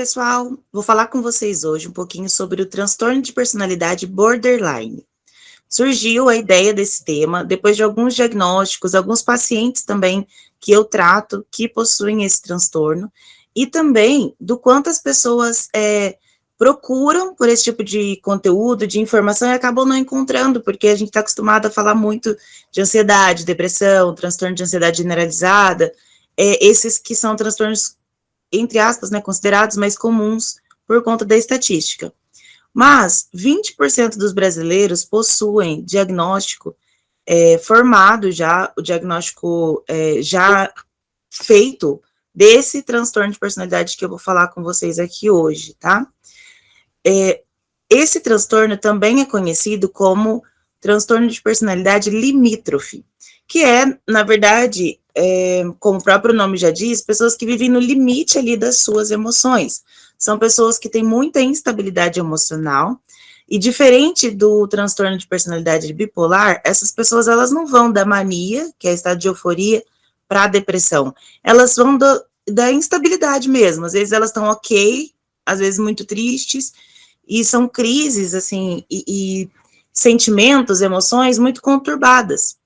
pessoal! Vou falar com vocês hoje um pouquinho sobre o transtorno de personalidade borderline. Surgiu a ideia desse tema depois de alguns diagnósticos, alguns pacientes também que eu trato que possuem esse transtorno, e também do quanto as pessoas procuram por esse tipo de conteúdo, de informação, e acabam não encontrando, porque a gente está acostumado a falar muito de ansiedade, depressão, transtorno de ansiedade generalizada, esses que são transtornos entre aspas, né, considerados mais comuns por conta da estatística. Mas 20% dos brasileiros possuem diagnóstico formado já, o diagnóstico já feito desse transtorno de personalidade que eu vou falar com vocês aqui hoje, tá? Esse transtorno também é conhecido como transtorno de personalidade limítrofe, que é, na verdade, como o próprio nome já diz, pessoas que vivem no limite ali das suas emoções. São pessoas que têm muita instabilidade emocional, e diferente do transtorno de personalidade bipolar, essas pessoas elas não vão da mania, que é o estado de euforia, para a depressão. Elas vão da instabilidade mesmo. Às vezes elas estão ok, às vezes muito tristes, e são crises, assim, e sentimentos, emoções muito conturbadas.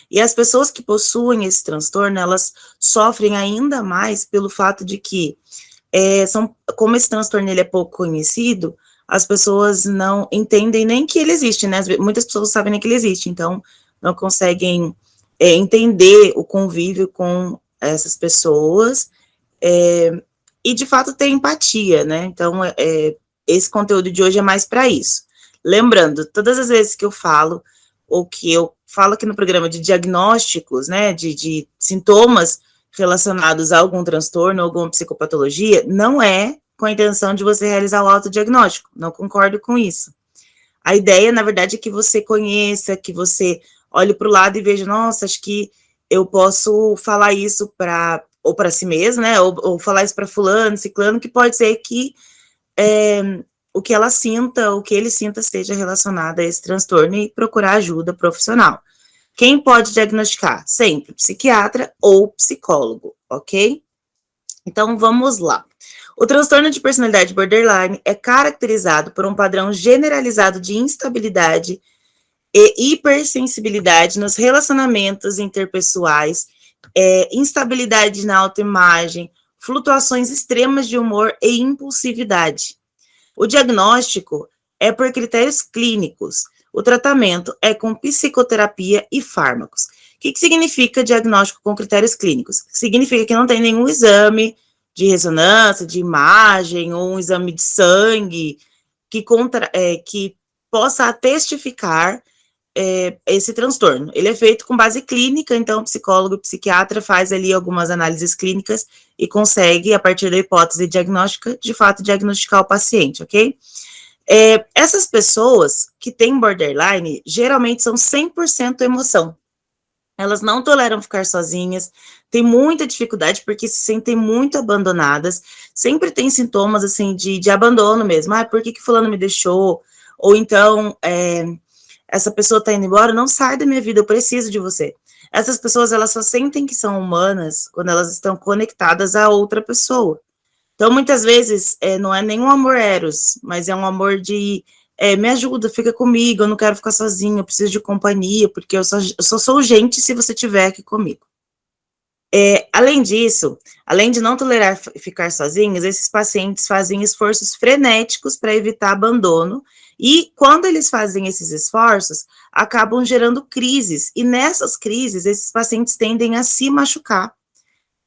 E as pessoas que possuem esse transtorno, elas sofrem ainda mais pelo fato de que, como esse transtorno ele é pouco conhecido, as pessoas não entendem nem que ele existe, né? Muitas pessoas sabem nem que ele existe, então não conseguem entender o convívio com essas pessoas, e de fato ter empatia, né? Então, esse conteúdo de hoje é mais para isso. Lembrando, todas as vezes que eu falo, ou que eu falo aqui no programa de diagnósticos, né, de sintomas relacionados a algum transtorno, alguma psicopatologia, não é com a intenção de você realizar o autodiagnóstico, não concordo com isso. A ideia, na verdade, é que você conheça, que você olhe para o lado e veja, nossa, acho que eu posso falar isso para si mesmo, né, ou falar isso para fulano, ciclano, que pode ser que o que ela sinta, o que ele sinta seja relacionado a esse transtorno e procurar ajuda profissional. Quem pode diagnosticar? Sempre psiquiatra ou psicólogo, ok? Então, vamos lá. O transtorno de personalidade borderline é caracterizado por um padrão generalizado de instabilidade e hipersensibilidade nos relacionamentos interpessoais, instabilidade na autoimagem, flutuações extremas de humor e impulsividade. O diagnóstico é por critérios clínicos. O tratamento é com psicoterapia e fármacos. O que significa diagnóstico com critérios clínicos? Significa que não tem nenhum exame de ressonância, de imagem, ou um exame de sangue que possa testificar esse transtorno. Ele é feito com base clínica, então o psicólogo e psiquiatra faz ali algumas análises clínicas e consegue, a partir da hipótese diagnóstica, de fato, diagnosticar o paciente, ok? Essas pessoas que têm borderline, geralmente são 100% emoção. Elas não toleram ficar sozinhas, têm muita dificuldade porque se sentem muito abandonadas, sempre tem sintomas, assim, de abandono mesmo. Ah, por que fulano me deixou? Ou então, essa pessoa está indo embora, não sai da minha vida, eu preciso de você. Essas pessoas, elas só sentem que são humanas quando elas estão conectadas a outra pessoa. Então, muitas vezes, não é nenhum amor eros, mas é um amor de, me ajuda, fica comigo, eu não quero ficar sozinha, eu preciso de companhia, porque eu só sou gente se você estiver aqui comigo. Além disso, além de não tolerar ficar sozinhos, esses pacientes fazem esforços frenéticos para evitar abandono, e quando eles fazem esses esforços, acabam gerando crises, e nessas crises, esses pacientes tendem a se machucar,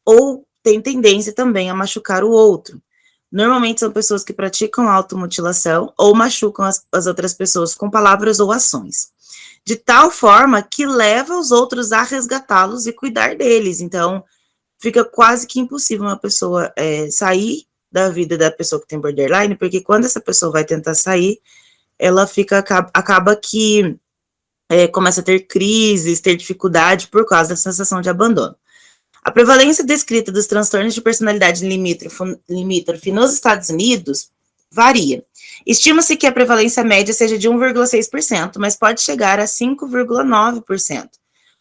ou têm tendência também a machucar o outro. Normalmente são pessoas que praticam automutilação ou machucam as outras pessoas com palavras ou ações, de tal forma que leva os outros a resgatá-los e cuidar deles. Então, fica quase que impossível uma pessoa sair da vida da pessoa que tem borderline, porque quando essa pessoa vai tentar sair, ela acaba que começa a ter crises, ter dificuldade por causa da sensação de abandono. A prevalência descrita dos transtornos de personalidade limítrofe nos Estados Unidos varia. Estima-se que a prevalência média seja de 1,6%, mas pode chegar a 5,9%.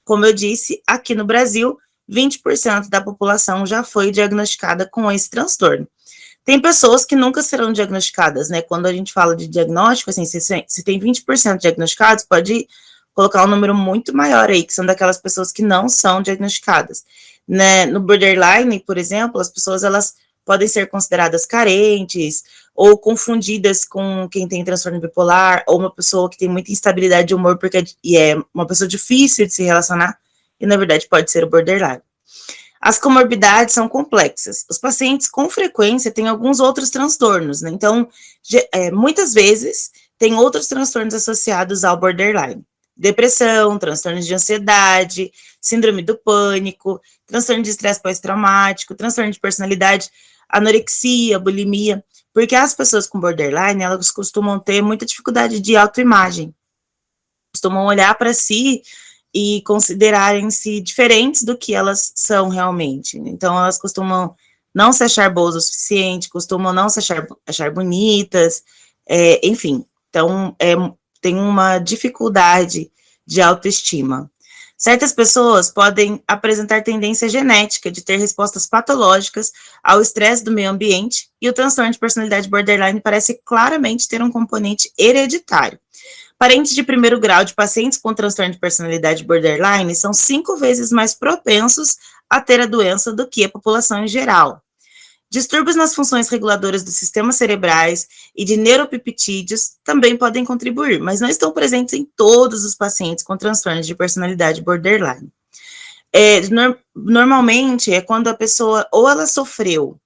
Como eu disse, aqui no Brasil, 20% da população já foi diagnosticada com esse transtorno. Tem pessoas que nunca serão diagnosticadas, né? Quando a gente fala de diagnóstico, assim, se tem 20% diagnosticados, pode colocar um número muito maior aí, que são daquelas pessoas que não são diagnosticadas. Né? No borderline, por exemplo, as pessoas, elas podem ser consideradas carentes ou confundidas com quem tem transtorno bipolar, ou uma pessoa que tem muita instabilidade de humor, porque é uma pessoa difícil de se relacionar, e na verdade pode ser o borderline. As comorbidades são complexas. Os pacientes, com frequência, têm alguns outros transtornos, né? Então, muitas vezes, tem outros transtornos associados ao borderline. Depressão, transtornos de ansiedade, síndrome do pânico, transtorno de estresse pós-traumático, transtorno de personalidade, anorexia, bulimia, porque as pessoas com borderline, elas costumam ter muita dificuldade de autoimagem, costumam olhar para si e considerarem-se diferentes do que elas são realmente. Então, elas costumam não se achar boas o suficiente, costumam não se achar bonitas, enfim. Então, tem uma dificuldade de autoestima. Certas pessoas podem apresentar tendência genética de ter respostas patológicas ao estresse do meio ambiente, e o transtorno de personalidade borderline parece claramente ter um componente hereditário. Parentes de primeiro grau de pacientes com transtorno de personalidade borderline são 5 vezes mais propensos a ter a doença do que a população em geral. Distúrbios nas funções reguladoras dos sistemas cerebrais e de neuropeptídeos também podem contribuir, mas não estão presentes em todos os pacientes com transtornos de personalidade borderline. Normalmente é quando a pessoa ou ela sofreu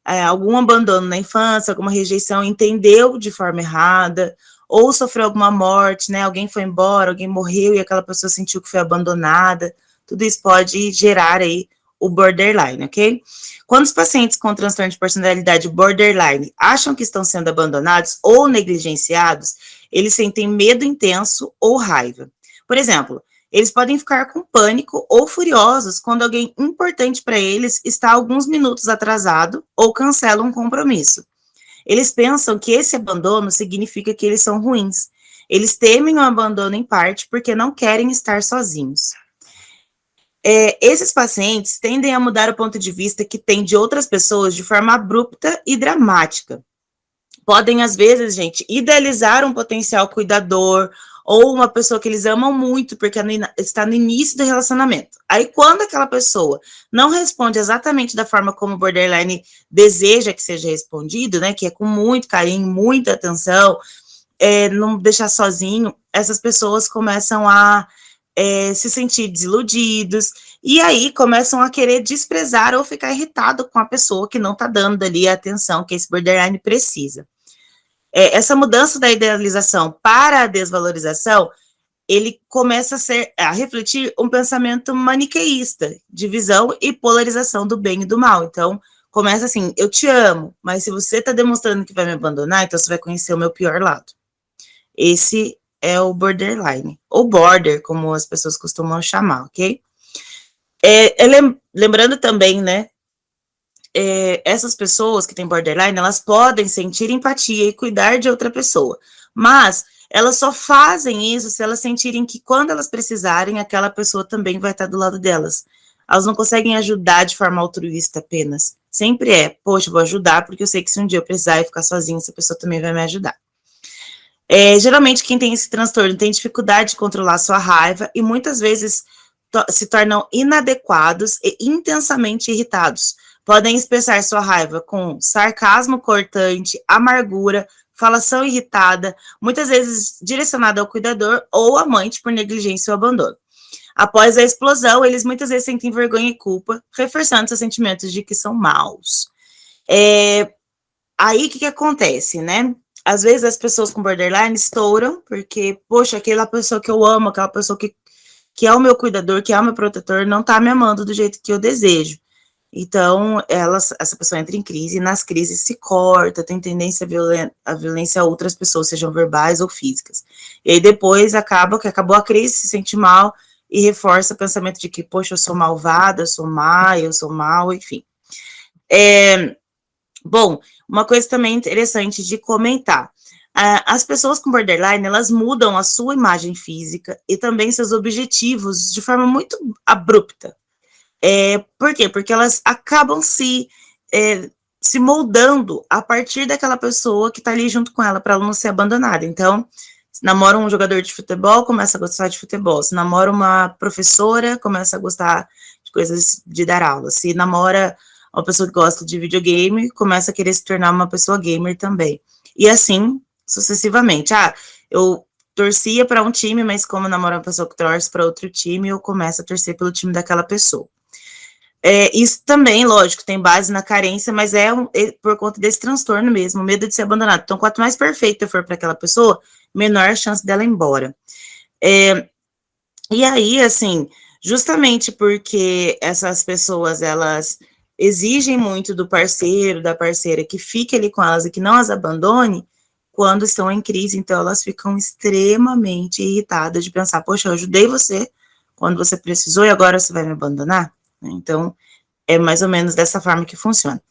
algum abandono na infância, alguma rejeição, entendeu de forma errada, ou sofreu alguma morte, né? Alguém foi embora, alguém morreu e aquela pessoa sentiu que foi abandonada. Tudo isso pode gerar aí o borderline, ok? Quando os pacientes com transtorno de personalidade borderline acham que estão sendo abandonados ou negligenciados, eles sentem medo intenso ou raiva. Por exemplo, eles podem ficar com pânico ou furiosos quando alguém importante para eles está alguns minutos atrasado ou cancela um compromisso. Eles pensam que esse abandono significa que eles são ruins. Eles temem o abandono em parte porque não querem estar sozinhos. Esses pacientes tendem a mudar o ponto de vista que têm de outras pessoas de forma abrupta e dramática. Podem, às vezes, gente, idealizar um potencial cuidador ou uma pessoa que eles amam muito porque está no início do relacionamento. Aí, quando aquela pessoa não responde exatamente da forma como o borderline deseja que seja respondido, né, que é com muito carinho, muita atenção, não deixar sozinho, essas pessoas começam a se sentir desiludidos, e aí começam a querer desprezar ou ficar irritado com a pessoa que não está dando ali a atenção que esse borderline precisa. Essa mudança da idealização para a desvalorização, ele começa a refletir um pensamento maniqueísta, divisão e polarização do bem e do mal. Então, começa assim, eu te amo, mas se você está demonstrando que vai me abandonar, então você vai conhecer o meu pior lado. Esse é o borderline, ou border, como as pessoas costumam chamar, ok? Lembrando também, né, essas pessoas que têm borderline, elas podem sentir empatia e cuidar de outra pessoa, mas elas só fazem isso se elas sentirem que quando elas precisarem, aquela pessoa também vai estar do lado delas. Elas não conseguem ajudar de forma altruísta apenas. Sempre poxa, vou ajudar porque eu sei que se um dia eu precisar e ficar sozinha, essa pessoa também vai me ajudar. Geralmente, quem tem esse transtorno tem dificuldade de controlar sua raiva e muitas vezes se tornam inadequados e intensamente irritados. Podem expressar sua raiva com sarcasmo cortante, amargura, falação irritada, muitas vezes direcionada ao cuidador ou amante por negligência ou abandono. Após a explosão, eles muitas vezes sentem vergonha e culpa, reforçando seus sentimentos de que são maus. Aí, o que acontece, né? Às vezes as pessoas com borderline estouram, porque, poxa, aquela pessoa que eu amo, aquela pessoa que é o meu cuidador, que é o meu protetor, não tá me amando do jeito que eu desejo. Então, essa pessoa entra em crise, e nas crises se corta, tem tendência a violência a outras pessoas, sejam verbais ou físicas. E aí depois acabou a crise, se sente mal e reforça o pensamento de que, poxa, eu sou malvada, eu sou má, eu sou mal, enfim. Bom, uma coisa também interessante de comentar. As pessoas com borderline, elas mudam a sua imagem física e também seus objetivos de forma muito abrupta. Por quê? Porque elas acabam se se moldando a partir daquela pessoa que está ali junto com ela, para ela não ser abandonada. Então, se namora um jogador de futebol, começa a gostar de futebol. Se namora uma professora, começa a gostar de coisas de dar aula. Se namora uma pessoa que gosta de videogame, começa a querer se tornar uma pessoa gamer também. E assim, sucessivamente. Ah, eu torcia para um time, mas como namoro uma pessoa que torce para outro time, eu começo a torcer pelo time daquela pessoa. Isso também, lógico, tem base na carência, mas por conta desse transtorno mesmo, o medo de ser abandonado. Então, quanto mais perfeita eu for para aquela pessoa, menor a chance dela ir embora. E aí, assim, justamente porque essas pessoas, elas exigem muito do parceiro, da parceira, que fique ali com elas e que não as abandone, quando estão em crise, então elas ficam extremamente irritadas de pensar, poxa, eu ajudei você quando você precisou e agora você vai me abandonar? Então, é mais ou menos dessa forma que funciona.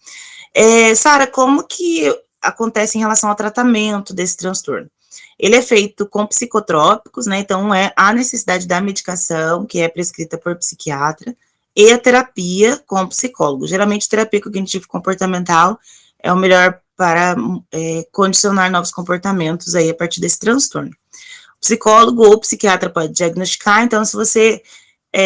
Sara, como que acontece em relação ao tratamento desse transtorno? Ele é feito com psicotrópicos, né? Então, a necessidade da medicação, que é prescrita por psiquiatra, e a terapia com psicólogo. Geralmente, terapia cognitivo-comportamental é o melhor para condicionar novos comportamentos aí a partir desse transtorno. O psicólogo ou psiquiatra pode diagnosticar, então, se você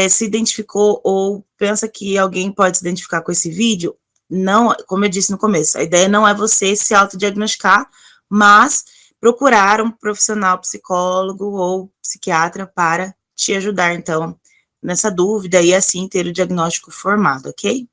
se identificou ou pensa que alguém pode se identificar com esse vídeo, não, como eu disse no começo, a ideia não é você se autodiagnosticar, mas procurar um profissional psicólogo ou psiquiatra para te ajudar, então, nessa dúvida e assim ter o diagnóstico formado, ok?